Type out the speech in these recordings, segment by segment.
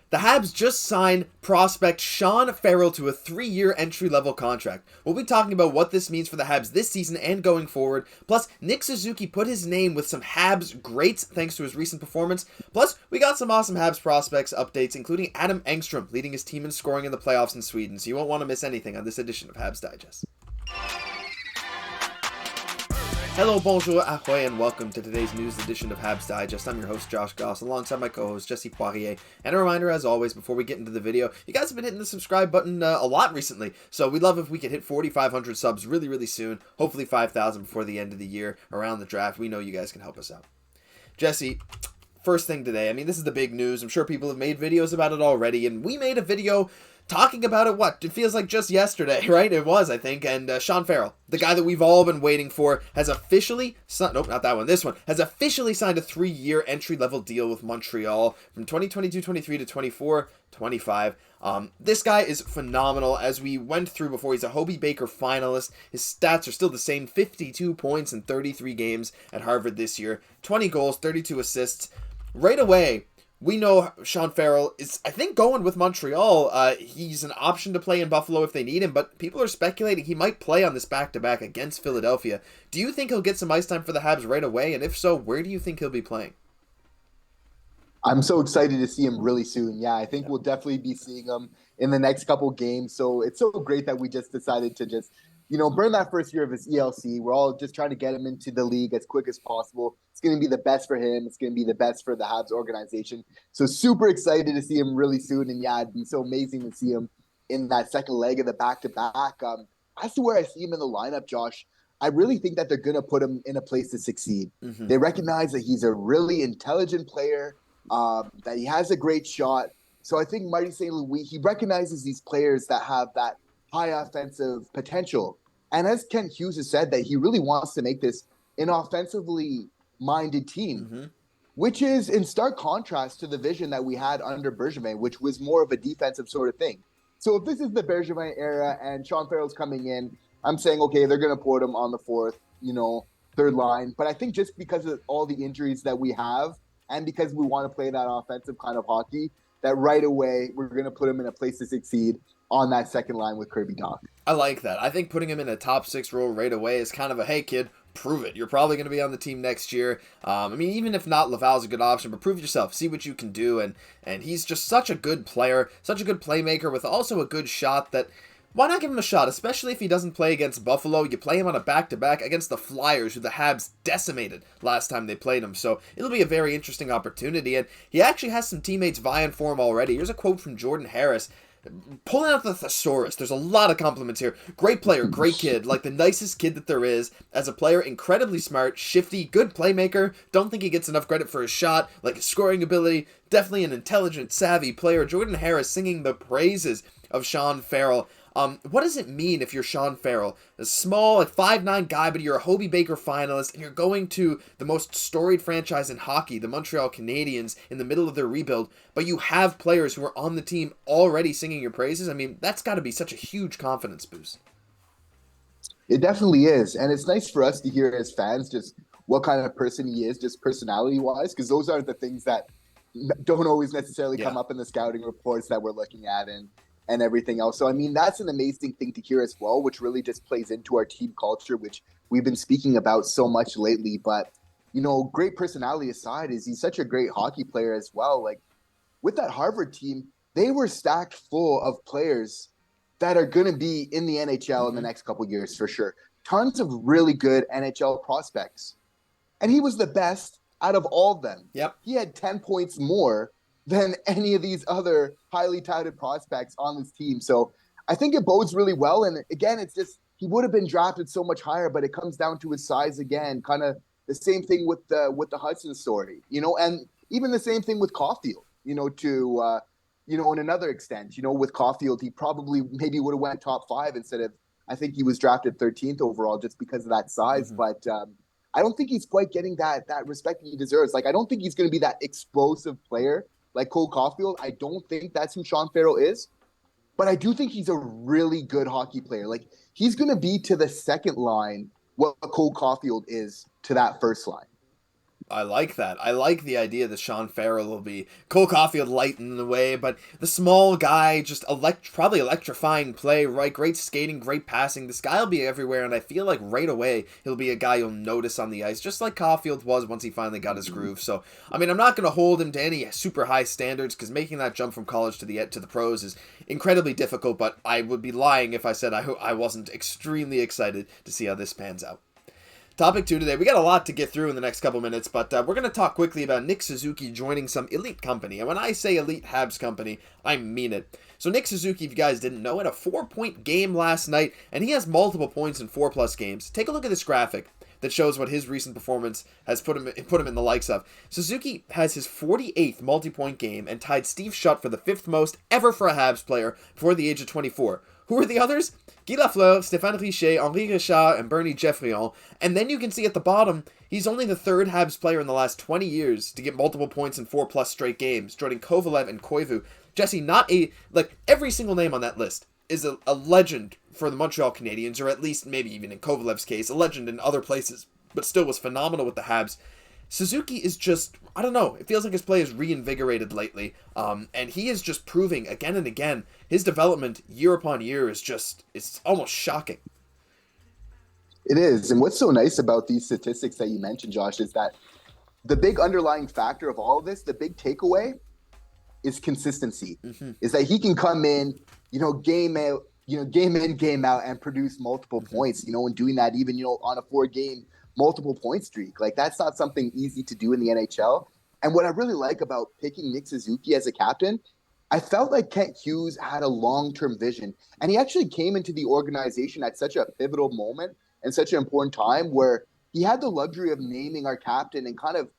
The Habs just signed prospect Sean Farrell to a 3-year entry-level contract. We'll be talking about what this means for the Habs this season and going forward. Plus, Nick Suzuki put his name with some Habs greats thanks to his recent performance. Plus, we got some awesome Habs prospects updates, including Adam Engstrom leading his team in scoring in the playoffs in Sweden, so you won't want to miss anything on this edition of Habs Digest. Hello, bonjour, ahoy, and welcome to today's news edition of Habs Digest. I'm your host, Josh Gosse, alongside my co-host, Jesse Poirier. And a reminder, as always, before we get into the video, you guys have been hitting the subscribe button a lot recently, so we'd love if we could hit 4,500 subs really, really soon. Hopefully 5,000 before the end of the year, around the draft. We know you guys can help us out. Jesse, first thing today, this is the big news. I'm sure people have made videos about it already, and we made a video talking about it, it feels like just yesterday, right? It was, I think, and Sean Farrell, the guy that we've all been waiting for, has officially, nope, not that one, this one, has officially signed a 3-year entry-level deal with Montreal from 2022-23 to 24-25. This guy is phenomenal. As we went through before, he's a Hobey Baker finalist. His stats are still the same, 52 points in 33 games at Harvard this year, 20 goals, 32 assists. Right away, we know Sean Farrell is, I think, going with Montreal. He's an option to play in Buffalo if they need him, but people are speculating he might play on this back-to-back against Philadelphia. Do you think he'll get some ice time for the Habs right away? And if so, where do you think he'll be playing? I'm so excited to see him really soon. Yeah, I think we'll definitely be seeing him in the next couple games. So it's so great that we just decided to burn that first year of his ELC. We're all just trying to get him into the league as quick as possible. It's going to be the best for him. It's going to be the best for the Habs organization. So super excited to see him really soon. And yeah, it'd be so amazing to see him in that second leg of the back-to-back. As to where I see him in the lineup, Josh, I really think that they're going to put him in a place to succeed. Mm-hmm. They recognize that he's a really intelligent player, that he has a great shot. So I think Marty St. Louis, he recognizes these players that have that high offensive potential. And as Kent Hughes has said, that he really wants to make this an offensively minded team, which is in stark contrast to the vision that we had under Bergevin, which was more of a defensive sort of thing. So if this is the Bergevin era and Sean Farrell's coming in, I'm saying, okay, they're going to put him on the third line. But I think just because of all the injuries that we have and because we want to play that offensive kind of hockey, that right away we're going to put him in a place to succeed on that second line with Kirby Dach. I like that. I think putting him in a top 6 role right away is kind of a, hey kid, prove it. You're probably going to be on the team next year. Even if not, Laval's a good option, but prove yourself. See what you can do. And he's just such a good player, such a good playmaker with also a good shot that, why not give him a shot, especially if he doesn't play against Buffalo? You play him on a back-to-back against the Flyers, who the Habs decimated last time they played him. So it'll be a very interesting opportunity. And he actually has some teammates vying for him already. Here's a quote from Jordan Harris. Pulling out the thesaurus, there's a lot of compliments here. Great player, great kid, like the nicest kid that there is. As a player, incredibly smart, shifty, good playmaker. Don't think he gets enough credit for his shot, like his scoring ability. Definitely an intelligent, savvy player. Jordan Harris singing the praises of Sean Farrell. What does it mean if you're Sean Farrell? A small, 5'9" guy, but you're a Hobey Baker finalist, and you're going to the most storied franchise in hockey, the Montreal Canadiens, in the middle of their rebuild, but you have players who are on the team already singing your praises? That's got to be such a huge confidence boost. It definitely is, and it's nice for us to hear as fans just what kind of person he is, just personality-wise, because those are the things that don't always necessarily come up in the scouting reports that we're looking at, and everything else. So, that's an amazing thing to hear as well, which really just plays into our team culture, which we've been speaking about so much lately. But, great personality aside, he's such a great hockey player as well. Like, with that Harvard team, they were stacked full of players that are going to be in the NHL in the next couple of years for sure. Tons of really good NHL prospects. And he was the best out of all of them. Yep. He had 10 points more than any of these other highly touted prospects on this team. So I think it bodes really well. And again, it's just, he would have been drafted so much higher, but it comes down to his size again, kind of the same thing with the Hutson story, and even the same thing with Caufield, in another extent, with Caufield, he probably maybe would have went top 5 instead of, I think he was drafted 13th overall just because of that size. But I don't think he's quite getting that respect he deserves. Like, I don't think he's going to be that explosive player like Cole Caufield. I don't think that's who Sean Farrell is, but I do think he's a really good hockey player. Like, he's going to be to the second line what Cole Caufield is to that first line. I like that. I like the idea that Sean Farrell will be Cole Caufield light in the way, but the small guy, just probably electrifying play, right? Great skating, great passing. This guy will be everywhere, and I feel like right away he'll be a guy you'll notice on the ice, just like Caufield was once he finally got his groove. So, I mean, I'm not going to hold him to any super high standards because making that jump from college to the pros is incredibly difficult, but I would be lying if I said I wasn't extremely excited to see how this pans out. Topic 2 today. We got a lot to get through in the next couple minutes, but we're going to talk quickly about Nick Suzuki joining some elite company. And when I say elite Habs company, I mean it. So Nick Suzuki, if you guys didn't know, had a 4-point game last night, and he has multiple points in 4+ games. Take a look at this graphic that shows what his recent performance has put him in the likes of. Suzuki has his 48th multi-point game and tied Steve Shutt for the 5th most ever for a Habs player before the age of 24. Who are the others? Guy Lafleur, Stéphane Richer, Henri Richard, and Bernie Geoffrion. And then you can see at the bottom, he's only the 3rd Habs player in the last 20 years to get multiple points in 4+ straight games, joining Kovalev and Koivu. Jesse, every single name on that list is a legend for the Montreal Canadiens, or at least maybe even in Kovalev's case, a legend in other places, but still was phenomenal with the Habs. Suzuki is just, I don't know, it feels like his play is reinvigorated lately, and he is just proving again and again, his development year upon year is just, it's almost shocking. It is, and what's so nice about these statistics that you mentioned, Josh, is that the big underlying factor of all of this, the big takeaway, is consistency. Is that he can come in, game in, game out, and produce multiple points, and doing that even, on a 4-game multiple point streak. Like, that's not something easy to do in the NHL. And what I really like about picking Nick Suzuki as a captain, I felt like Kent Hughes had a long-term vision, and he actually came into the organization at such a pivotal moment and such an important time where he had the luxury of naming our captain and kind of,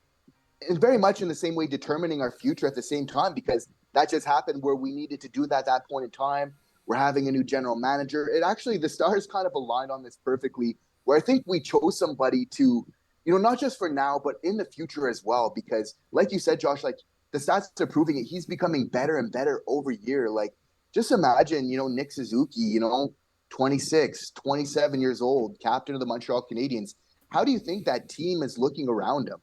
and very much in the same way, determining our future at the same time, because that just happened where we needed to do that at that point in time. We're having a new general manager. It actually, the stars kind of aligned on this perfectly, where I think we chose somebody to, not just for now, but in the future as well. Because like you said, Josh, like the stats are proving it, he's becoming better and better over year. Like, just imagine, Nick Suzuki, 26, 27 years old, captain of the Montreal Canadiens. How do you think that team is looking around him?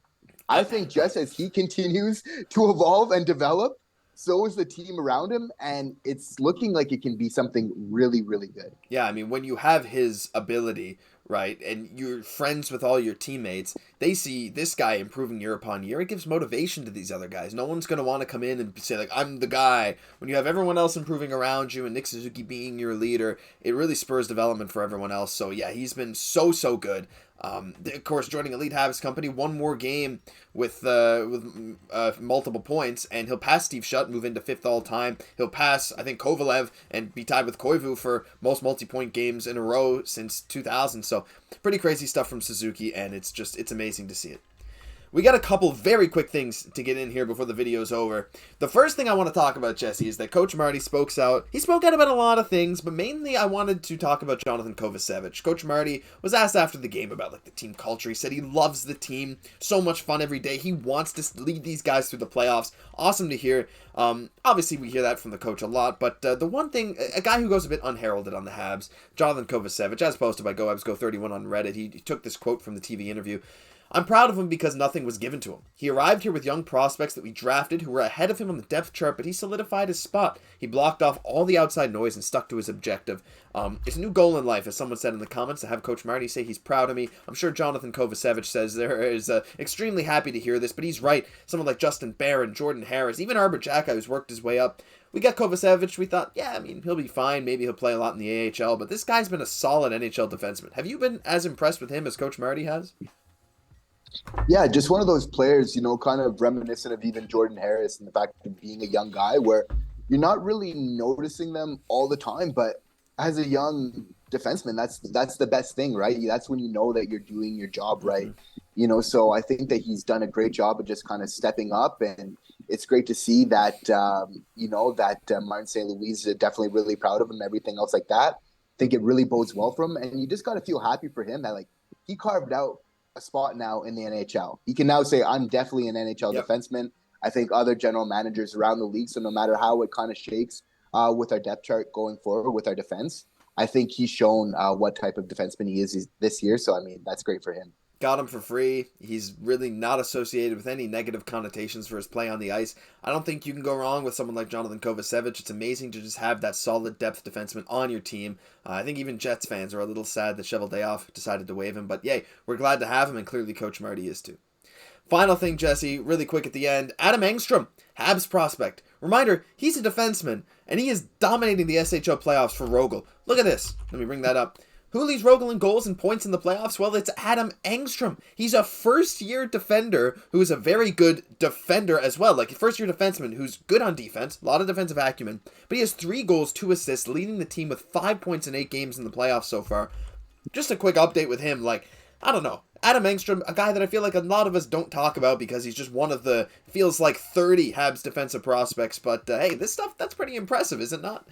I think just as he continues to evolve and develop, so is the team around him, and it's looking like it can be something really, really good. Yeah, I mean, when you have his ability, right, and you're friends with all your teammates, they see this guy improving year upon year. It gives motivation to these other guys. No one's going to want to come in and say, like, I'm the guy. When you have everyone else improving around you and Nick Suzuki being your leader, it really spurs development for everyone else. So, yeah, he's been so good. Of course, joining Elite Habs company, one more game with multiple points, and he'll pass Steve Shutt, move into 5th all time. He'll pass, I think, Kovalev and be tied with Koivu for most multi-point games in a row since 2000. So pretty crazy stuff from Suzuki, and it's amazing to see it. We got a couple very quick things to get in here before the video's over. The first thing I want to talk about, Jesse, is that Coach Marty spoke out. He spoke out about a lot of things, but mainly I wanted to talk about Johnathan Kovacevic. Coach Marty was asked after the game about the team culture. He said he loves the team, so much fun every day. He wants to lead these guys through the playoffs. Awesome to hear. Obviously, we hear that from the coach a lot, but the one thing, a guy who goes a bit unheralded on the Habs, Johnathan Kovacevic, as posted by GoHabsGo31 on Reddit, he took this quote from the TV interview. I'm proud of him because nothing was given to him. He arrived here with young prospects that we drafted who were ahead of him on the depth chart, but he solidified his spot. He blocked off all the outside noise and stuck to his objective. It's a new goal in life, as someone said in the comments, to have Coach Marty say he's proud of me. I'm sure Johnathan Kovacevic says there is extremely happy to hear this, but he's right. Someone like Justin Barron, Jordan Harris, even Arber Xhekaj, who's worked his way up. We got Kovacevic. We thought, yeah, I mean, he'll be fine. Maybe he'll play a lot in the AHL, but this guy's been a solid NHL defenseman. Have you been as impressed with him as Coach Marty has? Yeah, just one of those players, kind of reminiscent of even Jordan Harris and the fact of being a young guy where you're not really noticing them all the time. But as a young defenseman, that's the best thing, right? That's when you know that you're doing your job right. So I think that he's done a great job of just kind of stepping up. And it's great to see that, Martin St. Louis is definitely really proud of him and everything else like that. I think it really bodes well for him. And you just got to feel happy for him that, he carved out a spot now in the NHL. He can now say, I'm definitely an NHL defenseman. I think other general managers around the league, so no matter how it kind of shakes with our depth chart going forward with our defense, I think he's shown what type of defenseman he is this year. So, I mean, that's great for him. got him for free. He's really not associated with any negative connotations for his play on the ice. I don't think you can go wrong with someone like Johnathan Kovacevic. It's amazing to just have that solid depth defenseman on your team. I think even Jets fans are a little sad that Cheveldayoff decided to waive him, but yay, we're glad to have him, and clearly Coach Marty is too. Final thing, Jesse, really quick at the end. Adam Engstrom, Habs prospect. Reminder, he's a defenseman, and he is dominating the SHL playoffs for Rogel. Look at this. Let me bring that up. Who leads Rogel in goals and points in the playoffs? Well, it's Adam Engstrom. He's a first-year defender who is a very good defender as well. Like a first-year defenseman who's good on defense, a lot of defensive acumen. But he has 3 goals, 2 assists, leading the team with 5 points in 8 games in the playoffs so far. Just a quick update with him. Like, I don't know. Adam Engstrom, a guy that I feel like a lot of us don't talk about because he's just one of the, feels like 30 Habs defensive prospects. But hey, this stuff, that's pretty impressive, is it not?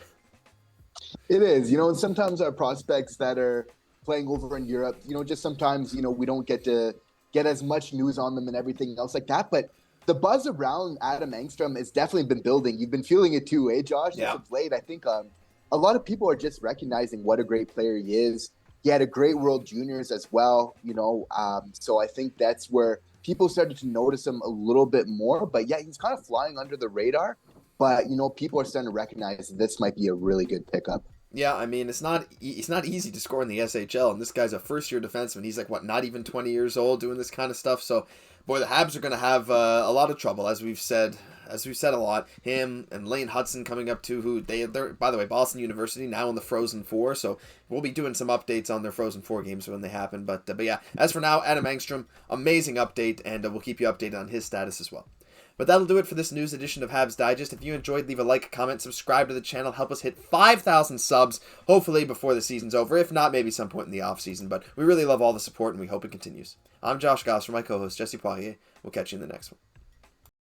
It is, and sometimes our prospects that are playing over in Europe, just sometimes, we don't get to get as much news on them and everything else like that. But the buzz around Adam Engstrom has definitely been building. You've been feeling it too, Josh? Yeah. As of late, I think a lot of people are just recognizing what a great player he is. He had a great World Juniors as well, so I think that's where people started to notice him a little bit more. But yeah, he's kind of flying under the radar. But, people are starting to recognize this might be a really good pickup. Yeah, I mean, it's not easy to score in the SHL, and this guy's a first-year defenseman. He's like, not even 20 years old doing this kind of stuff. So, boy, the Habs are going to have a lot of trouble, as we've said a lot. Him and Lane Hutson coming up too, who they're, by the way, Boston University now in the Frozen Four, so we'll be doing some updates on their Frozen Four games when they happen. But yeah, as for now, Adam Engstrom, amazing update, and we'll keep you updated on his status as well. But that'll do it for this news edition of Habs Digest. If you enjoyed, leave a like, comment, subscribe to the channel. Help us hit 5,000 subs, hopefully before the season's over. If not, maybe some point in the off-season. But we really love all the support, and we hope it continues. I'm Josh Goss for my co-host, Jesse Poirier. We'll catch you in the next one.